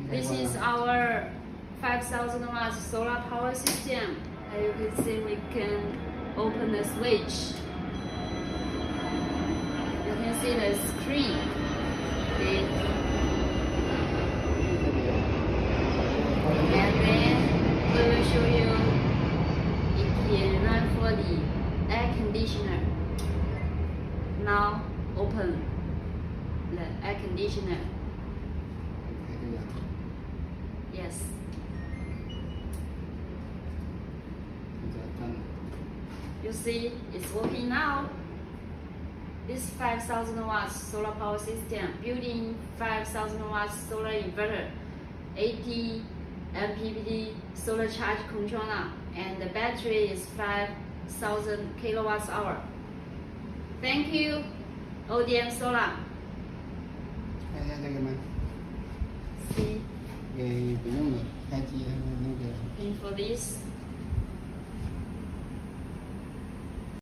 This is our 5,000 watts solar power system. As you can see, we can open the switch. You can see the screen. Okay. And then we will show you it can run for the air conditioner. Now open the air conditioner. Yes. You see, it's working now. This 5,000 watts solar power system, built-in 5,000 watts solar inverter, 80 MPPT solar charge controller, and the battery is 5,000 kilowatts hour. Thank you, ODM Solar. See.给不用了，开机还有那个。And for this.